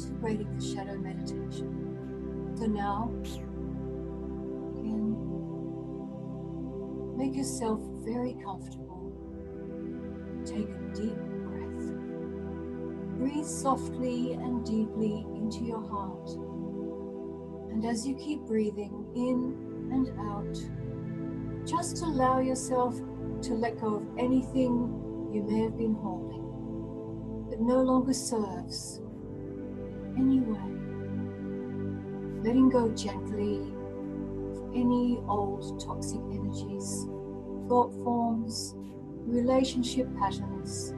integrating the shadow meditation. So now, again, make yourself very comfortable. Take a deep breath. Breathe softly and deeply into your heart. And as you keep breathing in and out, just allow yourself to let go of anything you may have been holding that no longer serves any way. Letting go gently of any old toxic energies, thought forms, relationship patterns,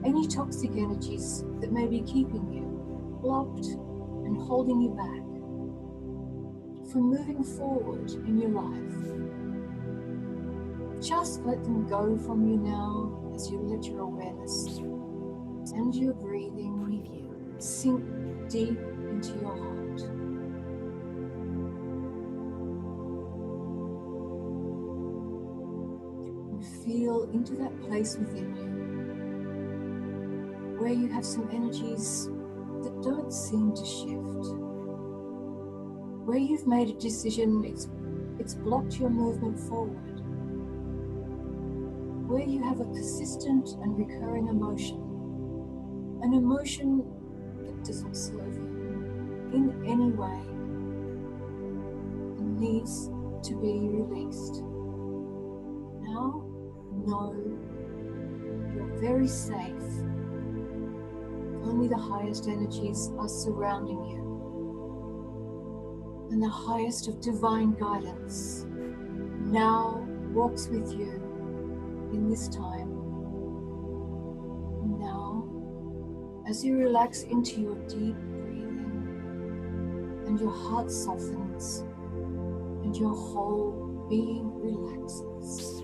any toxic energies that may be keeping you blocked and holding you back from moving forward in your life. Just let them go from you now as you let your awareness and your breathing sink deep into your heart. And feel into that place within you where you have some energies that don't seem to shift. Where you've made a decision, it's blocked your movement forward. Where you have a persistent and recurring emotion, an emotion that doesn't serve you in any way and needs to be released. Now, know you're very safe. Only the highest energies are surrounding you. And the highest of divine guidance now walks with you in this time. And now, as you relax into your deep breathing and your heart softens and your whole being relaxes,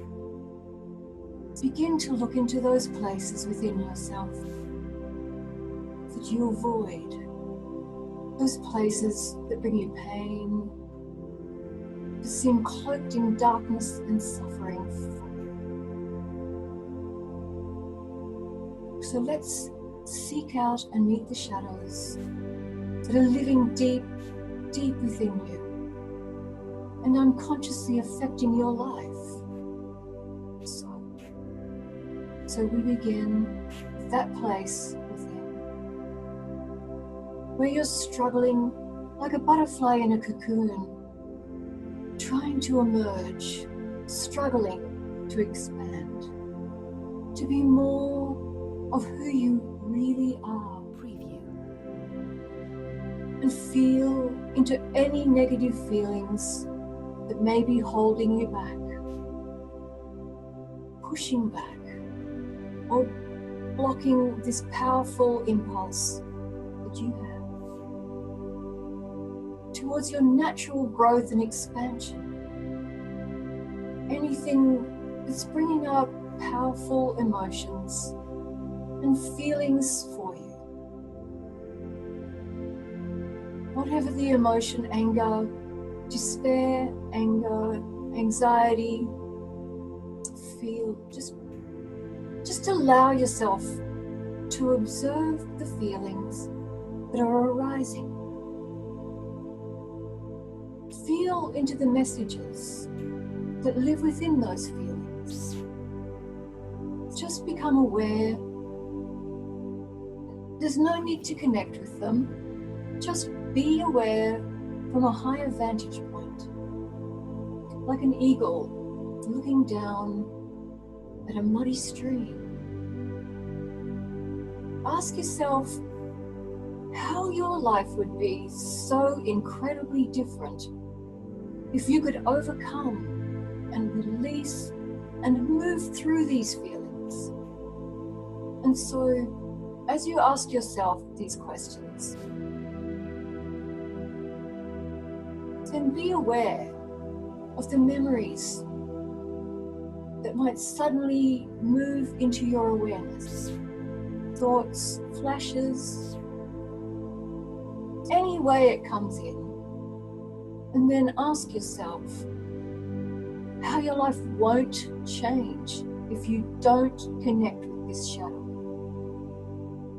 begin to look into those places within yourself that you avoid. Those places that bring you pain, that seem cloaked in darkness and suffering. So let's seek out and meet the shadows that are living deep, deep within you and unconsciously affecting your life. So we begin with that place where you're struggling like a butterfly in a cocoon, trying to emerge, struggling to expand, to be more of who you really are. Preview. And feel into any negative feelings that may be holding you back, pushing back, or blocking this powerful impulse that you have towards your natural growth and expansion. Anything that's bringing up powerful emotions and feelings for you. Whatever the emotion, anger, despair, anger, anxiety, feel, just allow yourself to observe the feelings that are arising. Feel into the messages that live within those feelings. Just become aware. There's no need to connect with them. Just be aware from a higher vantage point, like an eagle looking down at a muddy stream. Ask yourself how your life would be so incredibly different if you could overcome and release and move through these feelings. And so, as you ask yourself these questions, then be aware of the memories that might suddenly move into your awareness. Thoughts, flashes, any way it comes in. And then ask yourself how your life won't change if you don't connect with this shadow.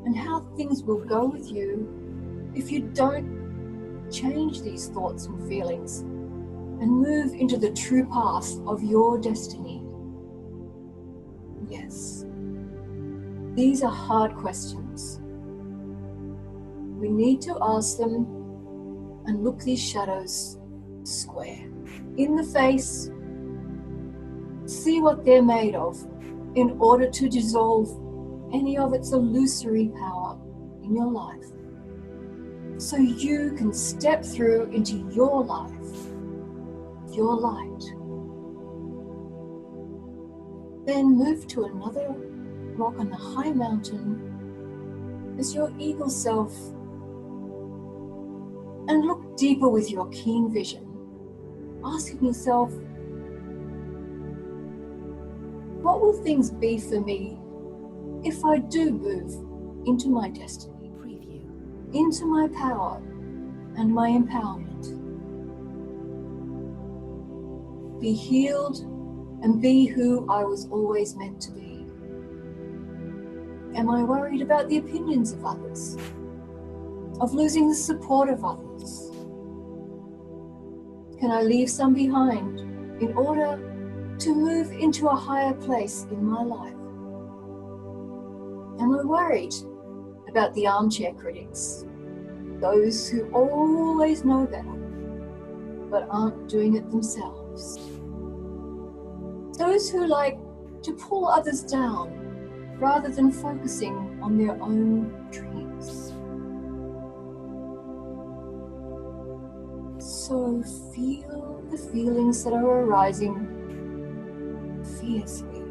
And how things will go with you if you don't change these thoughts and feelings and move into the true path of your destiny? Yes, these are hard questions. We need to ask them and look these shadows square in the face, see what they're made of in order to dissolve any of its illusory power in your life, so you can step through into your life, your light. Then move to another rock on the high mountain as your eagle self and look deeper with your keen vision, asking yourself, what will things be for me if I do move into my destiny, into my power and my empowerment? Be healed and be who I was always meant to be. Am I worried about the opinions of others, of losing the support of others? Can I leave some behind in order to move into a higher place in my life? Am I worried about the armchair critics, those who always know better but aren't doing it themselves? Those who like to pull others down rather than focusing on their own dreams. So feel the feelings that are arising fiercely,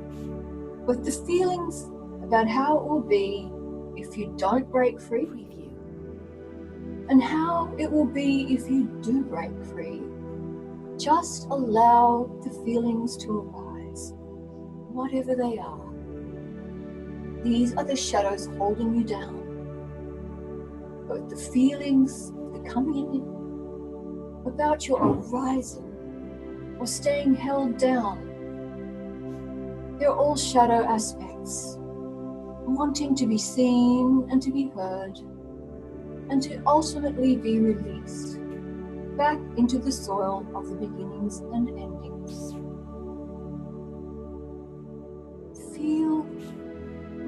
but the feelings about how it will be if you don't break free, and how it will be if you do break free. Just allow the feelings to arise, whatever they are. These are the shadows holding you down. Both the feelings that are coming in about your arising or staying held down, they're all shadow aspects, wanting to be seen and to be heard, and to ultimately be released back into the soil of the beginnings and endings. Feel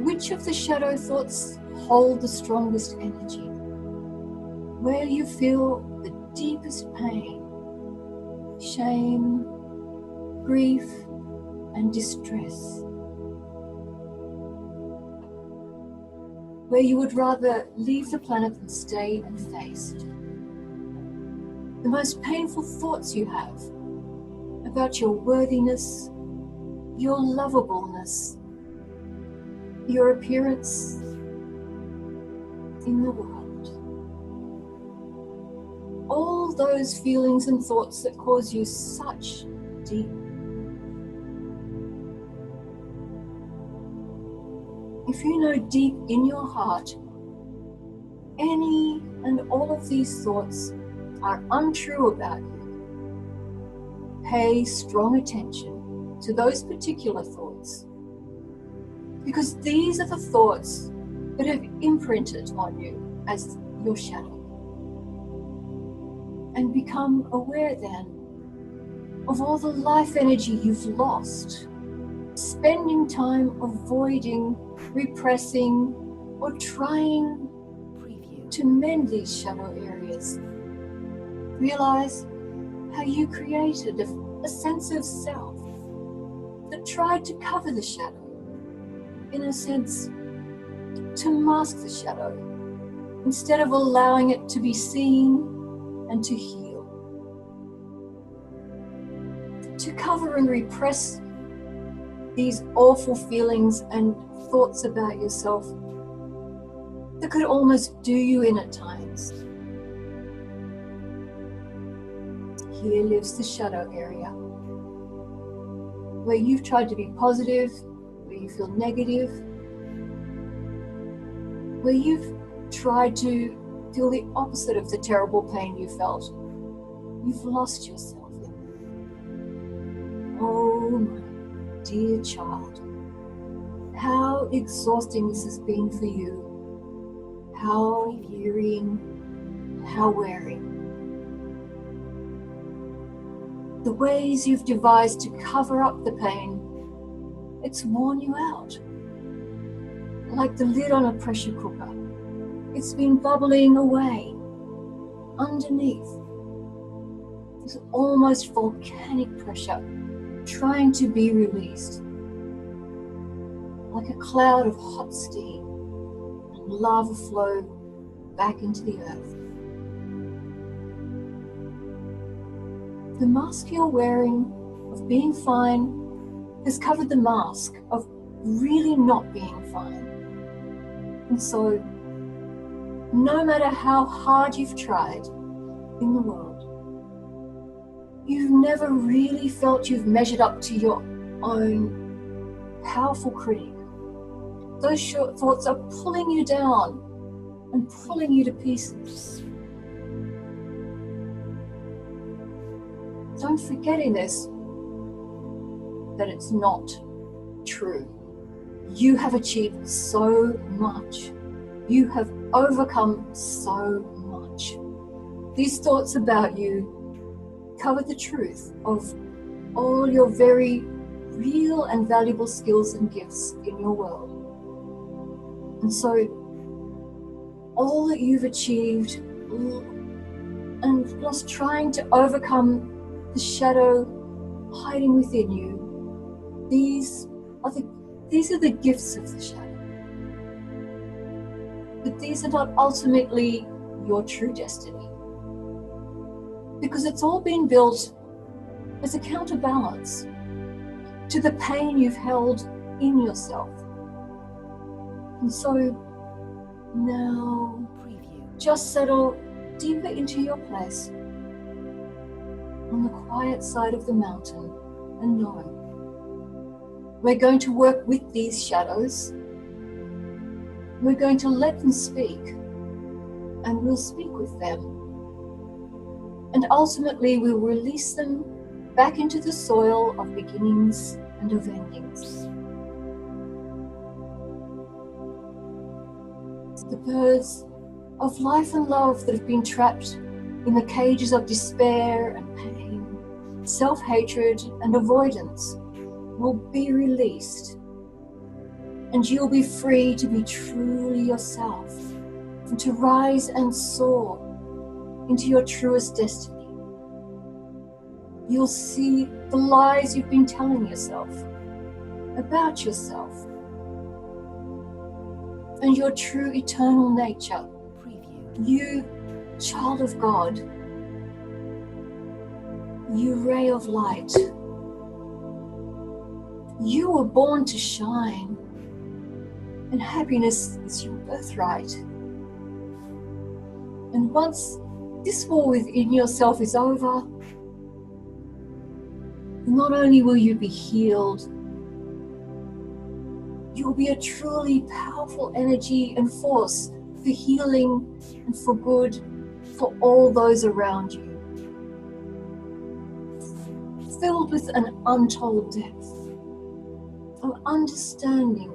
which of the shadow thoughts hold the strongest energy, where you feel the deepest pain, shame, grief, and distress, where you would rather leave the planet than stay and face it. The most painful thoughts you have about your worthiness, your lovableness, your appearance in the world. All those feelings and thoughts that cause you such deep If you know deep in your heart, any and all of these thoughts are untrue about you, pay strong attention to those particular thoughts, because these are the thoughts that have imprinted on you as your shadow. And become aware then of all the life energy you've lost, spending time avoiding, repressing, or trying to mend these shadow areas. Realize how you created a sense of self that tried to cover the shadow, in a sense, to mask the shadow, instead of allowing it to be seen and to heal. To cover and repress these awful feelings and thoughts about yourself that could almost do you in at times. Here lives the shadow area, where you've tried to be positive, where you feel negative, where you've tried to feel the opposite of the terrible pain you felt. You've lost yourself in it. Oh, my dear child, how exhausting this has been for you. How wearying and how wary. The ways you've devised to cover up the pain, it's worn you out. Like the lid on a pressure cooker, it's been bubbling away underneath. There's almost volcanic pressure trying to be released, like a cloud of hot steam and lava flow back into the earth. The mask you're wearing of being fine has covered the mask of really not being fine. And so, no matter how hard you've tried in the world, you've never really felt you've measured up to your own powerful critic. Those short thoughts are pulling you down and pulling you to pieces. Don't forget in this that it's not true. You have achieved so much. You have overcome so much. These thoughts about you cover the truth of all your very real and valuable skills and gifts in your world. And so, all that you've achieved and plus trying to overcome the shadow hiding within you, these are the gifts of the shadow. But these are not ultimately your true destiny, because it's all been built as a counterbalance to the pain you've held in yourself. And so now, just settle deeper into your place on the quiet side of the mountain and know we're going to work with these shadows. We're going to let them speak, and we'll speak with them. And ultimately, we'll release them back into the soil of beginnings and of endings. The birds of life and love that have been trapped in the cages of despair and pain, self-hatred and avoidance will be released, and you'll be free to be truly yourself and to rise and soar into your truest destiny. You'll see the lies you've been telling yourself about yourself and your true eternal nature. You, child of God, you ray of light. You were born to shine, and happiness is your birthright. And once this war within yourself is over, not only will you be healed, you will be a truly powerful energy and force for healing and for good for all those around you. Filled with an untold depth of understanding,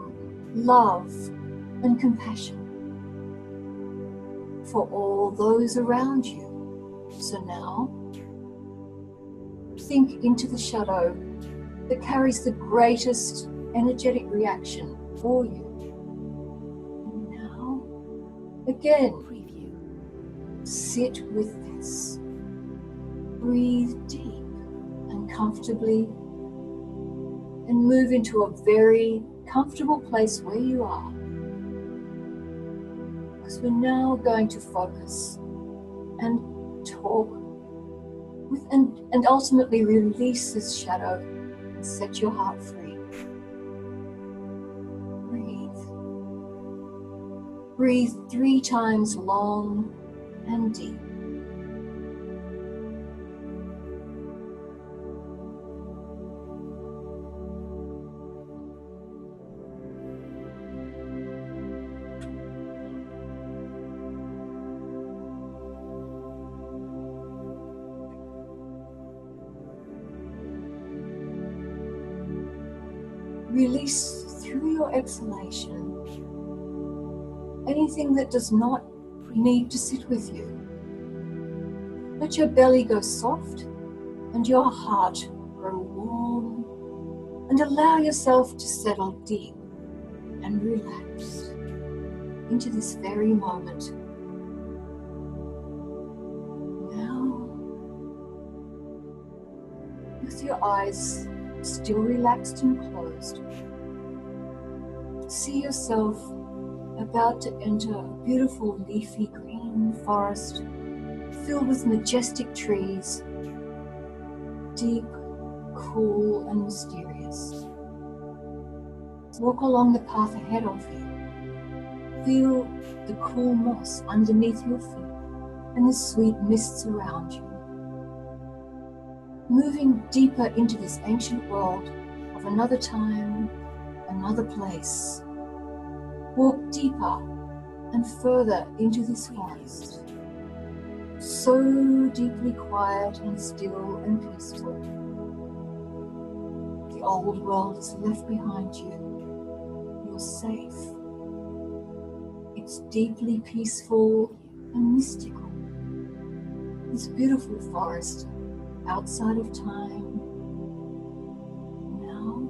love, and compassion for all those around you. So now, think into the shadow that carries the greatest energetic reaction for you. And now, again, sit with this. Breathe deep and comfortably, and move into a very comfortable place where you are. Because we're now going to focus and talk with and ultimately release this shadow and set your heart free. Breathe. Breathe 3 times long and deep. Release through your exhalation anything that does not need to sit with you. Let your belly go soft and your heart grow warm, and allow yourself to settle deep and relaxed into this very moment. Now, with your eyes still relaxed and closed, see yourself about to enter a beautiful leafy green forest filled with majestic trees, deep, cool and mysterious. Walk along the path ahead of you. Feel the cool moss underneath your feet and the sweet mists around you. Moving deeper into this ancient world of another time, another place. Walk deeper and further into this forest. So deeply quiet and still and peaceful. The old world is left behind you. You're safe. It's deeply peaceful and mystical. This beautiful forest outside of time. Now,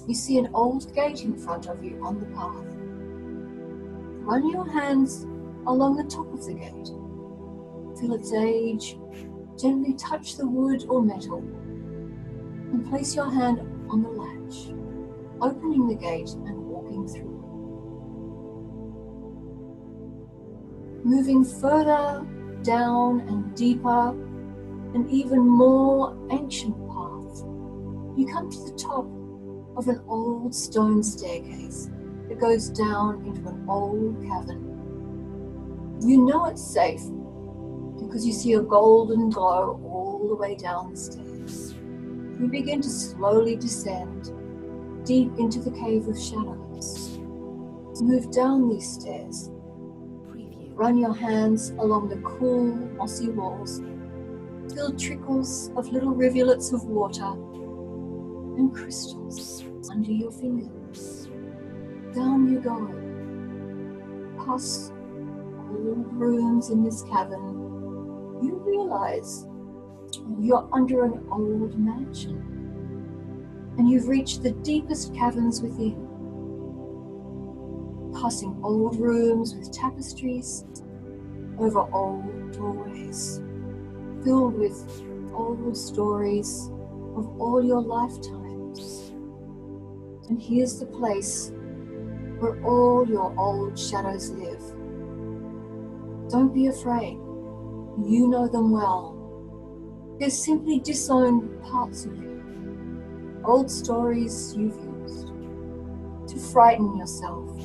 you see an old gate in front of you on the path. Run your hands along the top of the gate. Feel its age, gently touch the wood or metal, and place your hand on the latch, opening the gate and walking through. Moving further down and deeper, and even more ancient path, you come to the top of an old stone staircase that goes down into an old cavern. You know it's safe because you see a golden glow all the way down the stairs. You begin to slowly descend deep into the cave of shadows. Move down these stairs. Run your hands along the cool, mossy walls. Feel trickles of little rivulets of water and crystals under your fingers. Down you go, past old rooms in this cavern. You realize you're under an old mansion, and you've reached the deepest caverns within. Passing old rooms with tapestries, over old doorways, filled with old stories of all your lifetimes. And here's the place where all your old shadows live. Don't be afraid. You know them well. They're simply disowned parts of you. Old stories you've used to frighten yourself.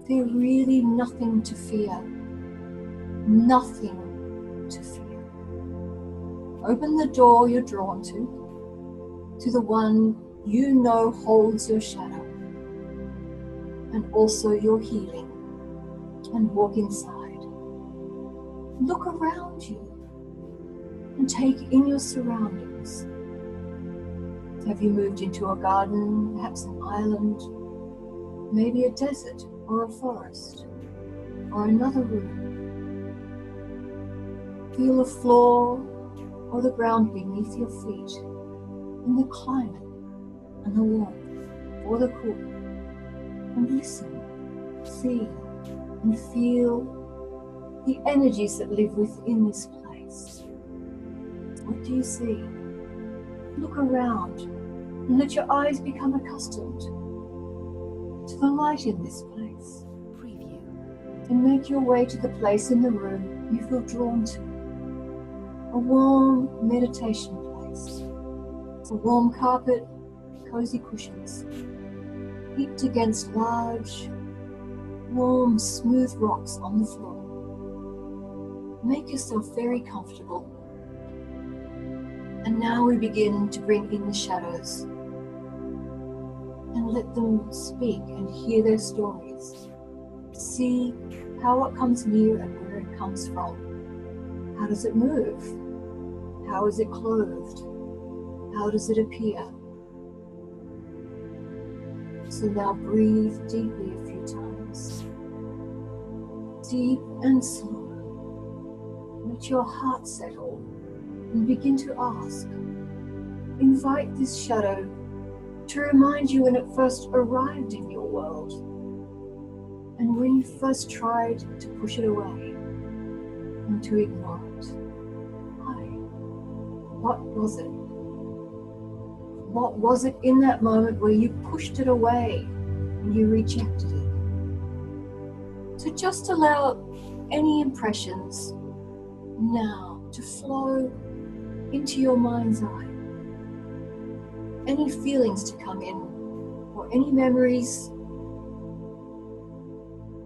They're really nothing to fear. Nothing to fear. Open the door you're drawn to the one you know holds your shadow and also your healing, and walk inside. Look around you and take in your surroundings. Have you moved into a garden, perhaps an island, maybe a desert or a forest, or another room? Feel the floor or the ground beneath your feet, and the climate, and the warmth, or the cool, and listen, see, and feel the energies that live within this place. What do you see? Look around and let your eyes become accustomed to the light in this place. Preview. And make your way to the place in the room you feel drawn to. A warm meditation place. A warm carpet, cozy cushions, heaped against large, warm, smooth rocks on the floor. Make yourself very comfortable. And now we begin to bring in the shadows and let them speak and hear their stories. See how it comes near and where it comes from. How does it move? How is it clothed? How does it appear? So now breathe deeply a few times. Deep and slow. let your heart settle and begin to ask. Invite this shadow to remind you when it first arrived in your world and when you first tried to push it away and to ignore it. Why? What was it? What was it in that moment where you pushed it away and you rejected it? So just allow any impressions now to flow into your mind's eye. Any feelings to come in, or any memories,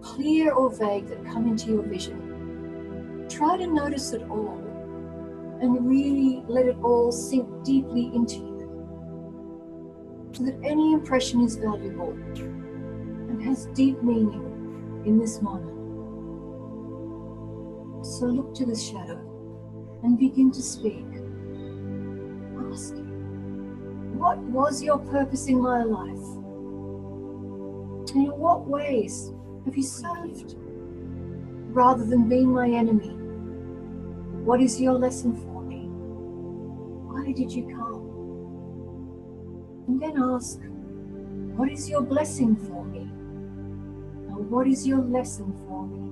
clear or vague, that come into your vision. Try to notice it all and really let it all sink deeply into you, so that any impression is valuable and has deep meaning in this moment. So look to the shadow and begin to speak. Ask, what was your purpose in my life? And in what ways have you served rather than being my enemy? What is your lesson for me? Why did you come? And then ask, what is your blessing for me? And what is your lesson for me?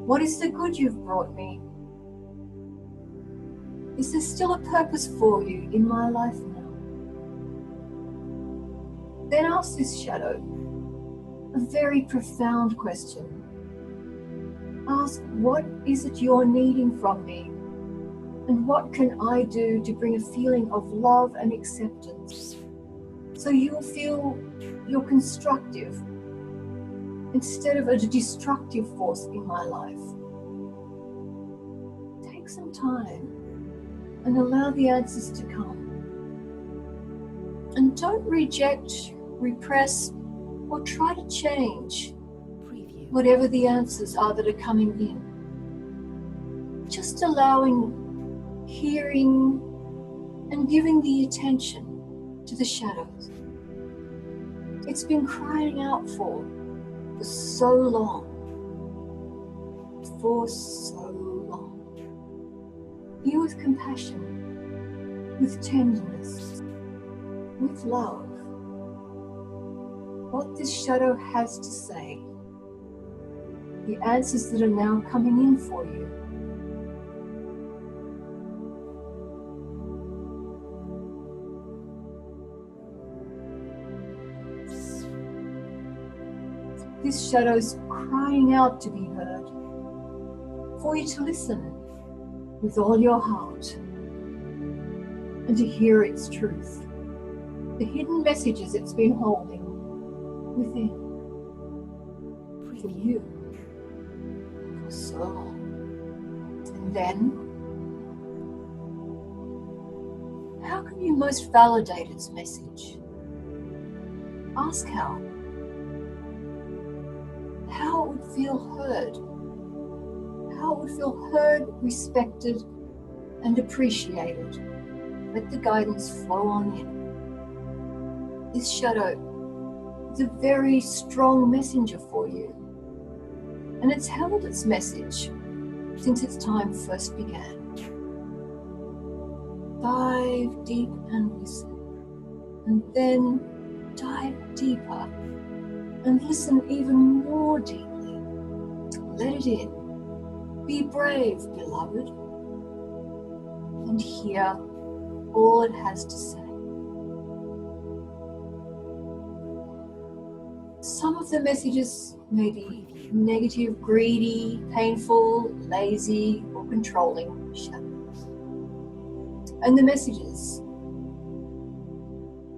What is the good you've brought me? Is there still a purpose for you in my life now? Then ask this shadow a very profound question. Ask, what is it you're needing from me? And what can I do to bring a feeling of love and acceptance, so you'll feel you're constructive instead of a destructive force in my life? Take some time and allow the answers to come. And don't reject, repress, or try to change whatever the answers are that are coming in. Just allowing, hearing, and giving the attention to the shadows. It's been crying out for so long. For so long. Hear with compassion, with tenderness, with love, what this shadow has to say, the answers that are now coming in for you. This shadow's crying out to be heard, for you to listen with all your heart and to hear its truth, the hidden messages it's been holding within for you for so long. And then, how can you most validate its message? Ask how. How it would feel heard. How it would feel heard, respected, and appreciated. Let the guidance flow on in. This shadow is a very strong messenger for you, and it's held its message since its time first began. Dive deep and listen, and then dive deeper and listen even more deeply. Let it in. Be brave, beloved, and hear all it has to say. Some of the messages may be negative, greedy, painful, lazy, or controlling shadows. And the messages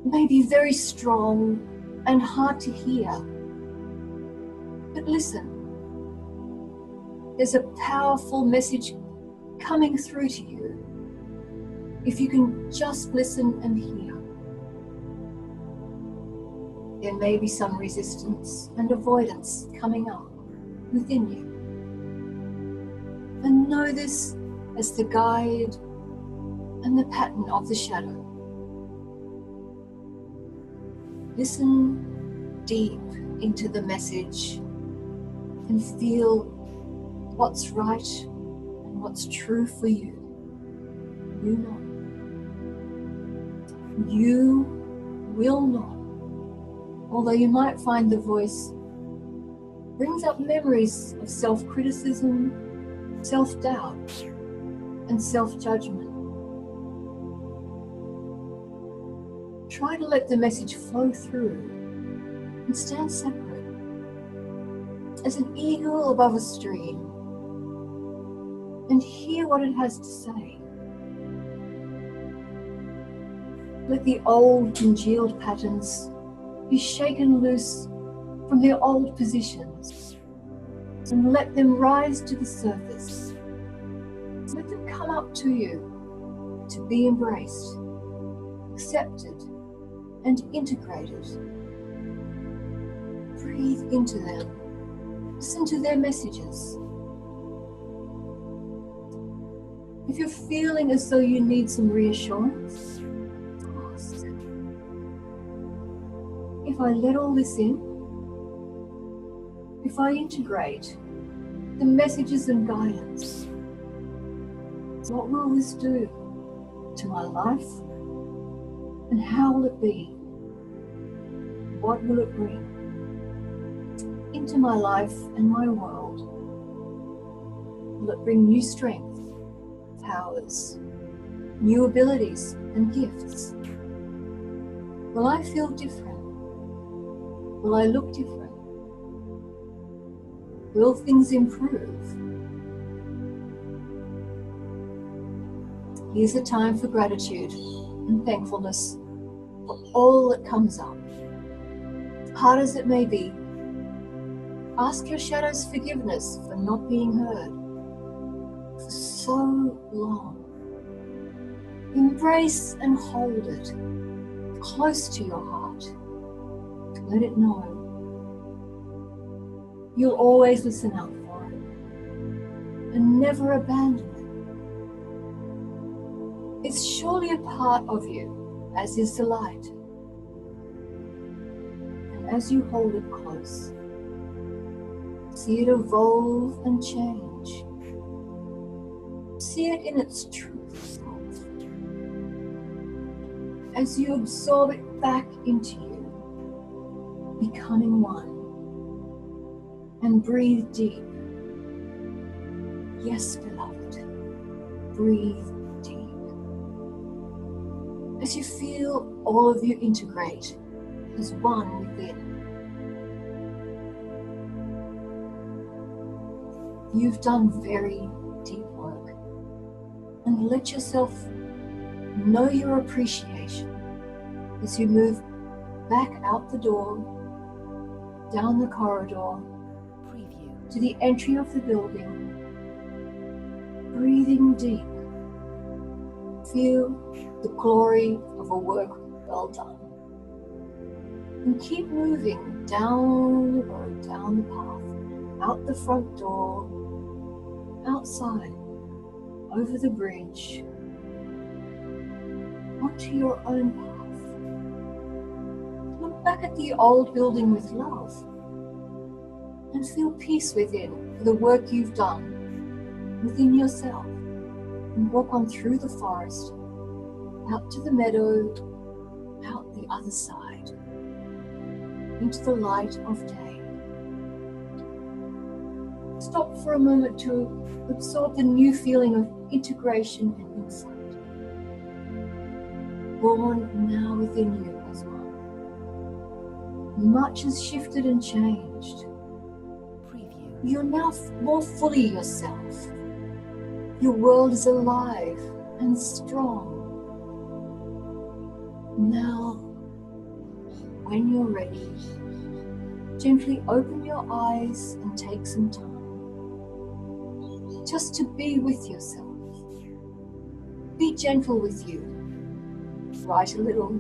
may be very strong and hard to hear. But listen, there's a powerful message coming through to you if you can just listen and hear. There may be some resistance and avoidance coming up within you. And know this as the guide and the pattern of the shadow. Listen deep into the message and feel what's right and and what's true for you. You know. You will know. Although you might find the voice brings up memories of self-criticism, self-doubt, and self-judgment. Try to let the message flow through and stand separate, as an eagle above a stream, and hear what it has to say. Let the old congealed patterns be shaken loose from their old positions, and let them rise to the surface. Let them come up to you to be embraced, accepted, and integrated. Breathe into them. Listen to their messages. If you're feeling as though you need some reassurance, ask. If I let all this in, if I integrate the messages and guidance, what will this do to my life? And how will it be? What will it bring into my life and my world? Will it bring new strength, powers, new abilities and gifts? Will I feel different? Will I look different? Will things improve? Here's a time for gratitude and thankfulness for all that comes up. Hard as it may be, ask your shadows forgiveness for not being heard for so long. Embrace and hold it close to your heart. Let it know. You'll always listen out for it and never abandon it. It's surely a part of you, as is the light. And as you hold it close, see it evolve and change. See it in its true self. As you absorb it back into you, becoming one. And breathe deep. Yes, beloved, breathe deep. As you feel all of you integrate as one within. You've done very deep work, and let yourself know your appreciation as you move back out the door, down the corridor, to the entry of the building. Breathing deep. Feel the glory of a work well done. And keep moving down the road, down the path, out the front door, outside, over the bridge, onto your own path. Look back at the old building with love and feel peace within for the work you've done within yourself, and walk on through the forest, out to the meadow, out the other side, into the light of day. Stop for a moment to absorb the new feeling of integration and insight, born now within you as one. Much has shifted and changed. You're now more fully yourself. Your world is alive and strong. Now, when you're ready, gently open your eyes and take some time just to be with yourself. Be gentle with you. Write a little,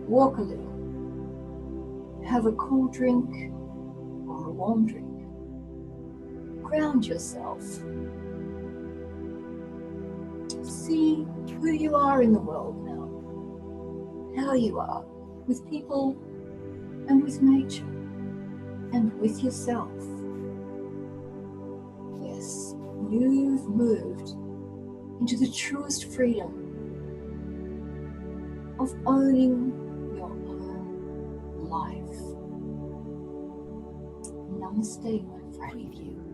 walk a little. Have a cool drink or a warm drink. Ground yourself. See who you are in the world now, how you are with people and with nature and with yourself. Yes, you've moved into the truest freedom of owning your own life. Namaste, my friend. Preview.